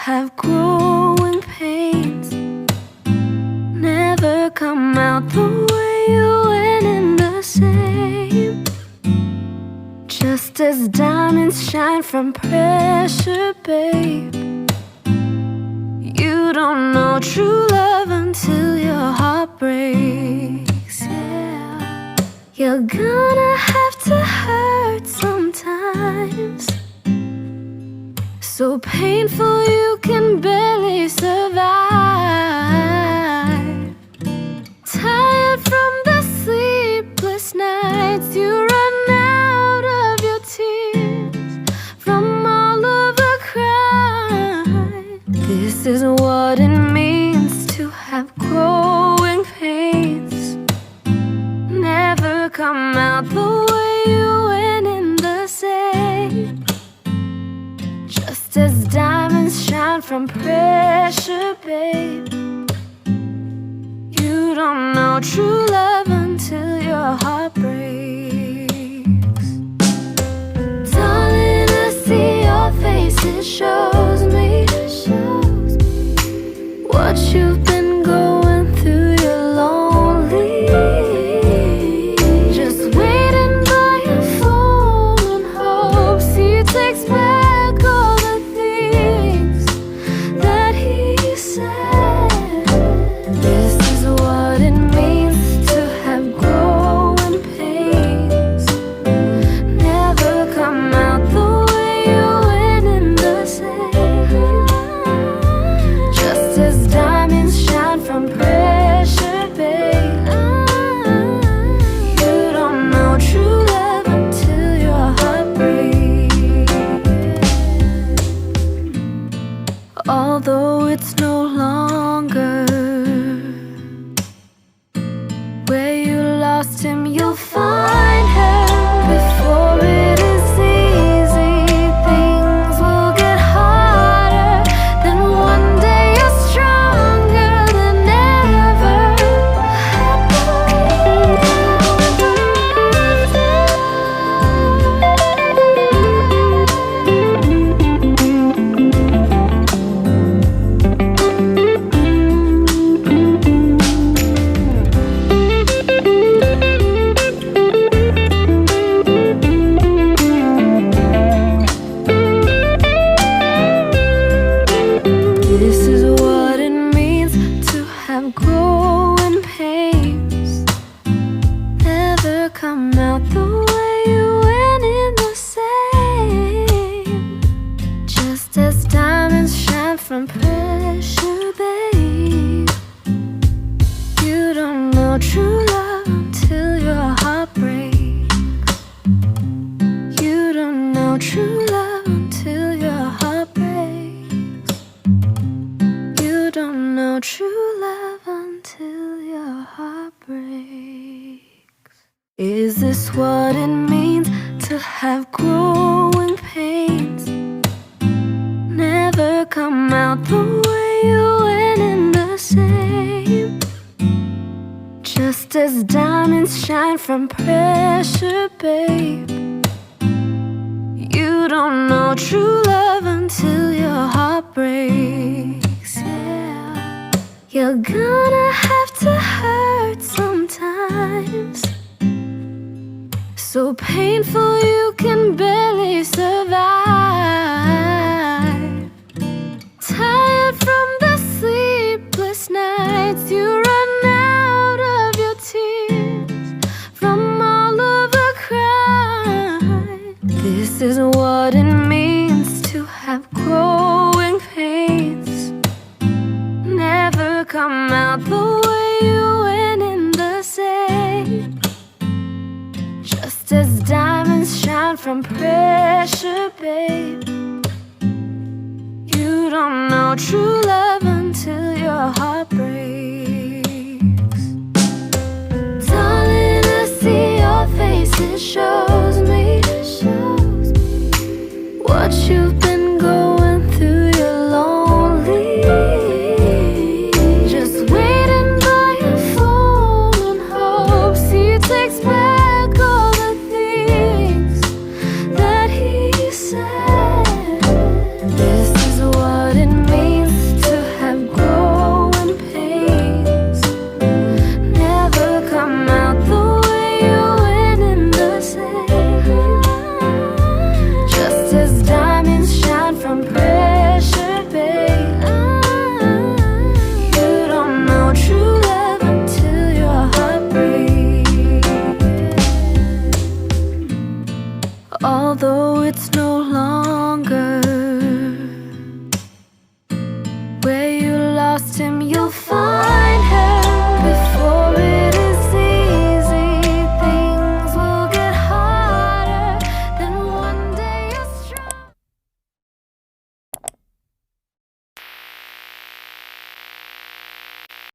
have growing pains, never come out the way you went in the same. Just as diamonds shine from pressure, babe, you don't know true love until your heart breaks, yeah. You're gonna have to hurt sometimes, so painful you can barely survive. Tired from the sleepless nights, you run out of your tears from all of the crying. This is what it means to have growing pains, never come out the way you went in the same. Just as diamonds shine from pressure, babe, you don't know true love until your heart breaks. Darling, I see your face, it shows me what you've been going through. You're lonely, just waiting by your phone in hopes he takes back all the things that he said. This is what it means to have growing pains, never come out the way you went in the same. Just as diamonds shine from pressure, babe, you don't know true love until your heart breaks. Although it's no longer where you lost him, you'll find her. Before it is easy, things will get harder. Then one day you're stronger than ever. This is what it means to have growing pains, never come out the way you went in the same. Just as diamonds shine from pressure, babe, you don't know true love until your heart breaks. You don't know true love until your heart breaks. You don't know true love until your heart breaks. Is this what it means to have growing pains, never come out the way you went in the same? Just as diamonds shine from pressure, babe, you don't know true love until your heart breaks, yeah. You're gonna have to hurt sometimes, so painful you can barely survive. Tired from the sleepless nights, you run out of your tears from all of the crying. This is what it means to have growing pains, never come out the way you went in the same. Just as diamonds shine from pressure, babe, you don't know true love until your heart breaks. Darling, I see your face, it shows me what you've been going through. You're lonely, just waiting by your phone in hopes he takes back all the things that he said. This is what it means it's no